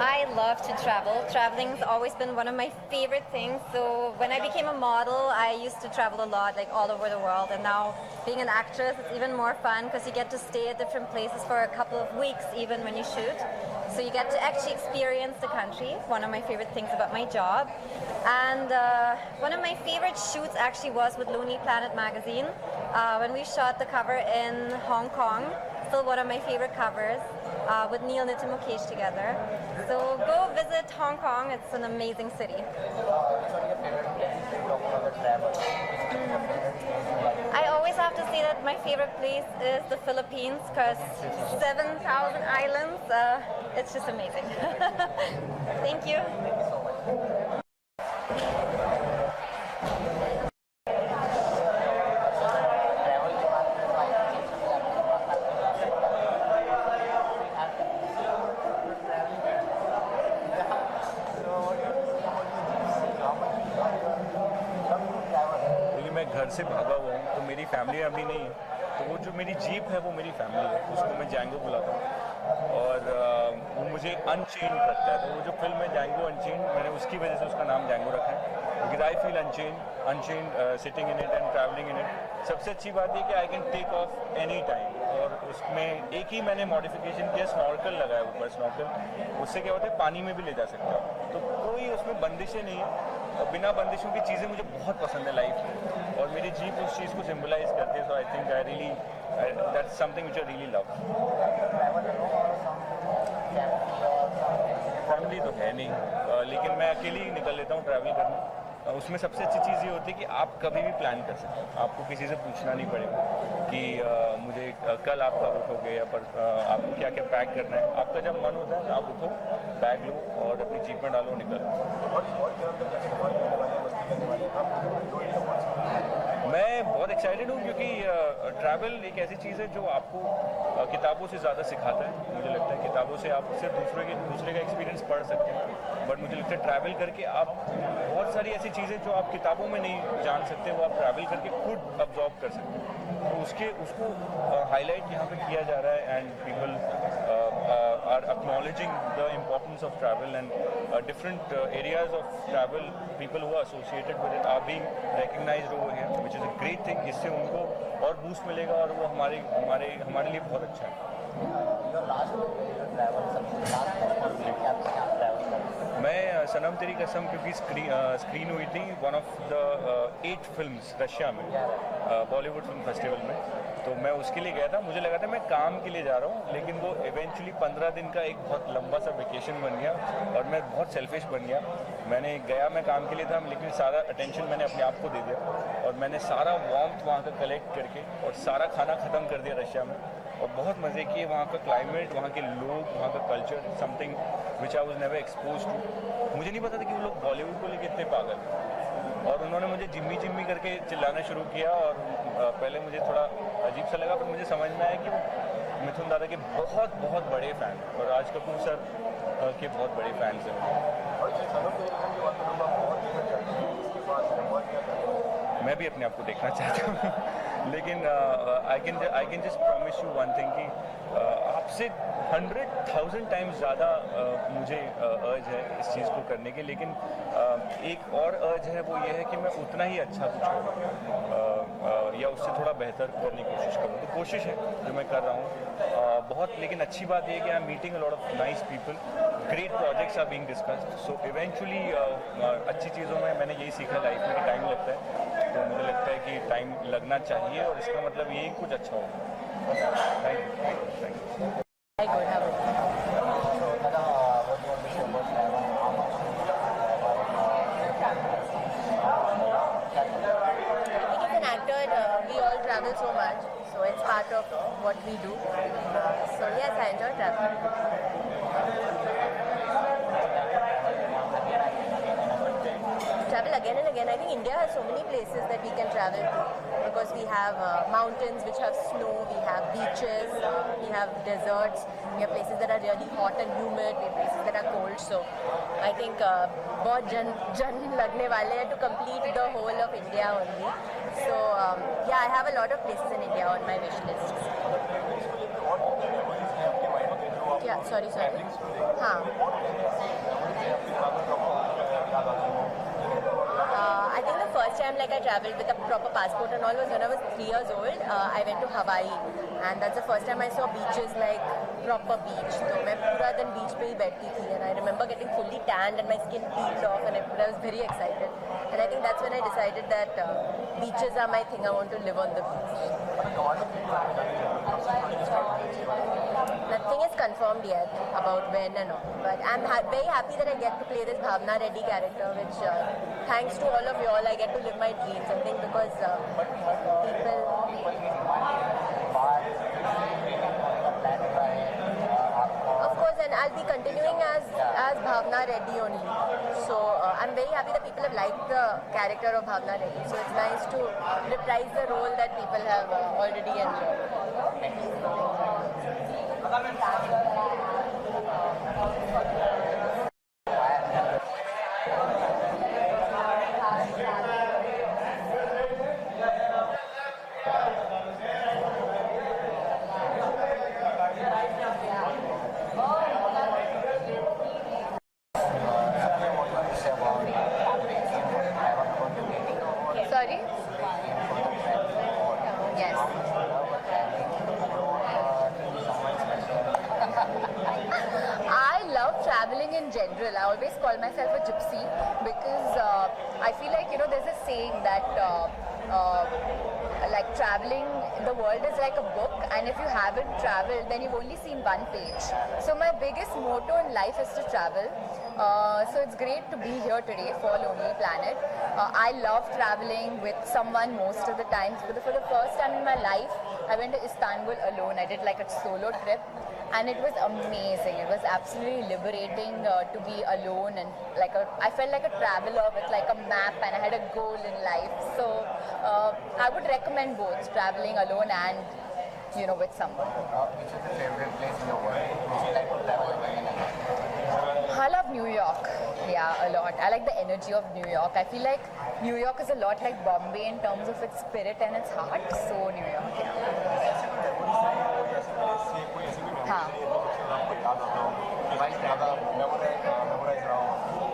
I love to travel. Traveling's always been one of my favorite things. So when I became a model, I used to travel a lot, like all over the world. And now being an actress, it's even more fun because you get to stay at different places for a couple of weeks even when you shoot. So you get to actually experience the country, one of my favorite things about my job. And one of my favorite shoots actually was with Lonely Planet magazine when we shot the cover in Hong Kong. Still one of my favorite covers. With Neil Nitin Mukesh together. So go visit Hong Kong, it's an amazing city. I always have to say that my favorite place is the Philippines because 7,000 islands, it's just amazing. Thank you. घर से भागा हुआ हूँ तो मेरी family अभी नहीं है, तो वो जो मेरी जीप है वो मेरी फैमिली है, उसको मैं जैंगो बुलाता हूँ और वो मुझे अनचेन्ड रखता है। तो वो जो फिल्म है जैंगो अनचेन्ड, मैंने उसकी वजह से उसका नाम जैंगो रखा है because I feel unchained sitting in it and travelling in it. सबसे अच्छी बात है कि I can take off any time और उसमें एक ही मैंने मॉडिफिकेशन किया, स्नॉर्कल लगाया ऊपर स्नॉर्कल, उससे क्या होता है पानी में भी ले जा सकता हूँ, तो कोई उसमें बंदिशें नहीं है और बिना बंदिशों की चीज़ें मुझे बहुत पसंद है लाइफ में और मेरी जीप उस चीज़ को सिम्बलाइज करती है। So I think I really that's something which I really love. Family तो है नहीं लेकिन मैं अकेले ही निकल लेता हूँ ट्रैवल करने। उसमें सबसे अच्छी चीज़ ये होती है कि आप कभी भी प्लान कर सकते हैं, आपको किसी से पूछना नहीं पड़ेगा कि मुझे कल आप कब उठोगे या पर आपको क्या क्या पैक करना है। आपका जब मन होता है आप उठो, बैग लो और अपनी जीप में डालो, निकलो। मैं बहुत एक्साइटेड हूँ क्योंकि ट्रैवल एक ऐसी चीज़ है जो आपको किताबों से ज़्यादा सिखाता है। मुझे लगता है किताबों से आप सिर्फ दूसरे का एक्सपीरियंस पढ़ सकते हैं, बट मुझे लगता है ट्रैवल करके आप बहुत सारी ऐसी चीज़ें जो आप किताबों में नहीं जान सकते वो आप ट्रैवल करके खुद अब्जॉर्ब कर सकते हैं। तो उसको हाईलाइट यहाँ पे किया जा रहा है and people are acknowledging the importance of travel and different areas of travel, people who are associated with it are being recognized over here, which is a great thing। इससे उनको और बूस्ट मिलेगा और वो हमारे लिए बहुत अच्छा है। मैं सनम तेरी कसम क्योंकि स्क्रीन हुई थी one of the 8 films Russia में बॉलीवुड फिल्म फेस्टिवल में, तो मैं उसके लिए गया था। मुझे लगा था मैं काम के लिए जा रहा हूँ लेकिन वो इवेंचुअली 15 दिन का एक बहुत लंबा सा वेकेशन बन गया और मैं बहुत सेल्फिश बन गया। मैं काम के लिए था लेकिन सारा अटेंशन मैंने अपने आप को दे दिया और मैंने सारा वार्मथ वहाँ का कलेक्ट करके और सारा खाना ख़त्म कर दिया रशिया में और बहुत मज़े किए। वहाँ का क्लाइमेट, वहाँ के लोग, वहाँ का culture, something which I was never expose to. मुझे नहीं पता था कि वो लोग बॉलीवुड को लेकर इतने पागल हैं और उन्होंने मुझे जिम्मी जिम्मी करके चिल्लाना शुरू किया और पहले मुझे थोड़ा अजीब सा लगा, पर मुझे समझ में आया कि वो मिथुन दादा के बहुत बहुत बड़े फ़ैन और राज कपूर सर के बहुत बड़े फैंस हैं। मैं भी अपने आप को देखना चाहता हूँ लेकिन I can just promise you one thing कि आप उससे 100,000 टाइम्स ज़्यादा मुझे अर्ज है इस चीज़ को करने के, लेकिन एक और अर्ज है, वो ये है कि मैं उतना ही अच्छा कुछ करूँ या उससे थोड़ा बेहतर करने की कोशिश करूँ। तो कोशिश है जो मैं कर रहा हूँ बहुत, लेकिन अच्छी बात ये है कि I am meeting a lot of nice people, great projects are being discussed, so eventually अच्छी चीज़ों में मैंने यही सीखा लाइफ में कि टाइम लगता है, तो मुझे लगता है कि टाइम लगना चाहिए और इसका मतलब ये कुछ अच्छा होगा। Thank you. Hi, good. How are you? As an actor, we all travel so much, so it's part of what we do. So yes, I enjoy traveling. Travel again and again. I think India has so many places that we can travel to because we have mountains which have snow, we have beaches, we have deserts, we have places that are really hot and humid, we have places that are cold. So I think बहुत जन लगने वाले हैं to complete the whole of India only. So yeah, I have a lot of places in India on my wish list. Yeah, sorry. हाँ. I think the first time like I traveled with a proper passport and all was when I was 3 years old. I went to Hawaii and that's the first time I saw beaches like proper beach. तो मैं पूरा दिन beach पे ही बैठती थी and I remember getting fully tanned and my skin peeled off and I was very excited. And I think that's when I decided that beaches are my thing. I want to live on the beach. Nothing is confirmed yet about when and all, but I'm very happy that I get to play this Bhavna Reddy character, which thanks to all of you all, I get to live my dreams. I think because people. Of course, and I'll be continuing as Bhavna Reddy only. So I'm very happy that people have liked the character of Bhavna Reddy. So it's nice to reprise the role that people have already enjoyed. Sorry? Yes. I love traveling in general. I always call myself a gypsy because I feel like, there's a saying that like traveling, the world is like a book, and if you haven't traveled, then you've only seen one page. So my biggest motto in life is to travel. So it's great to be here today for Lonely Planet. I love traveling with someone most of the times. For the first time in my life, I went to Istanbul alone. I did like a solo trip. And it was amazing. It was absolutely liberating to be alone and I felt like a traveler with like a map and I had a goal in life. So I would recommend both traveling alone and with someone. Which is your favorite place in the world? Would you like to travel again and again? I love New York. Yeah, a lot. I like the energy of New York. I feel like New York is a lot like Bombay in terms of its spirit and its heart. So New York, yeah.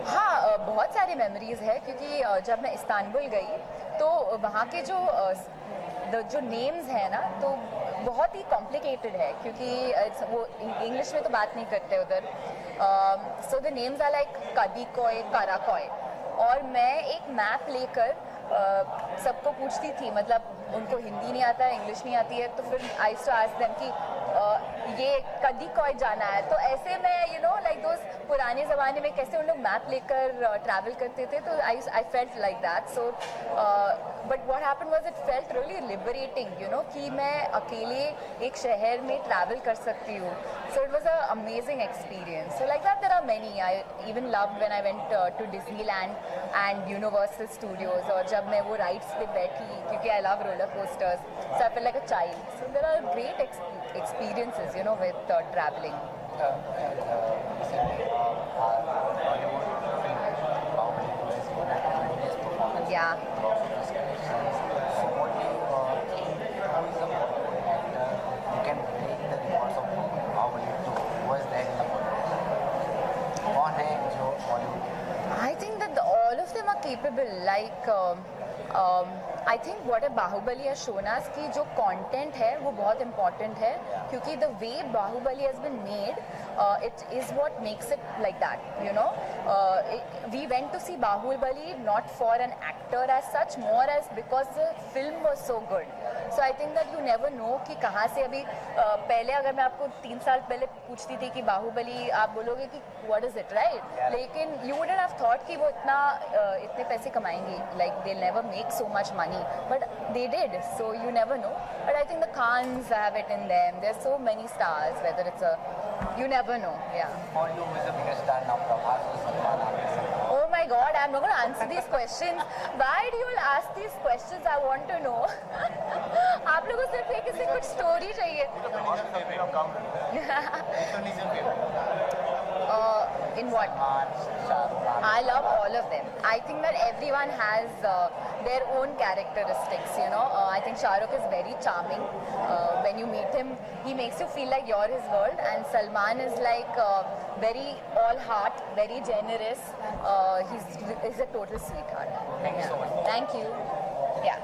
हाँ, बहुत सारी memories है क्योंकि जब मैं Istanbul गई तो वहाँ के जो नेम्स हैं ना तो बहुत ही कॉम्प्लिकेटेड है क्योंकि वो इंग्लिश में तो बात नहीं करते उधर. So the names are like Kadikoy, Karakoy. और मैं एक मैप लेकर सबको पूछती थी, मतलब उनको हिंदी नहीं आता है, इंग्लिश नहीं आती है, तो फिर आई टू आस्क देम कि ये कदीकोय जाना है. तो ऐसे में लाइक दोस पुराने ज़माने में कैसे उन लोग मैप लेकर ट्रैवल करते थे, तो I felt like that. So but what happened was it felt really liberating कि मैं अकेले एक शहर में ट्रैवल कर सकती हूँ. So it was a amazing experience. So like that there are many. I even love when I went to Disneyland and Universal Studios. और जब मैं वो राइड्स पे बैठी क्योंकि I love roller coasters, so I feel like a child. So there are great experiences with traveling. Yeah. You can take the rewards of how Bollywood? I think that all of them are capable. Like, I think what a Bahubali has shown us कि जो content है वो बहुत important है क्योंकि the way Bahubali has been made, it is what makes it like that. You know, we went to see Bahubali not for an actor as such, more as because the film was so good. So I think that you never know कि कहाँ से अभी पहले अगर मैं आपको 3 साल पहले पूछती थी कि बाहुबली आप बोलोगे कि what is it, right? लेकिन you wouldn't have thought कि वो इतने पैसे कमाएंगे, like they'll never make so much money, but they did. So you never know. But I think the Khans have it in them. There's so many stars. Whether it's you never know. Yeah. For you, who is the biggest star now, Prabhas or Salman? Oh my God, I'm not going to answer these questions. Why do you all ask these questions? I want to know. आप लोगों से फिर किसी कुछ story चाहिए? In what? I love all of them. I think that everyone has their own characteristics, you know. I think Shah Rukh is very charming. When you meet him, he makes you feel like you're his world. And Salman is like very all heart, very generous. He's a total sweetheart. Thank you so much. Thank you. Yeah.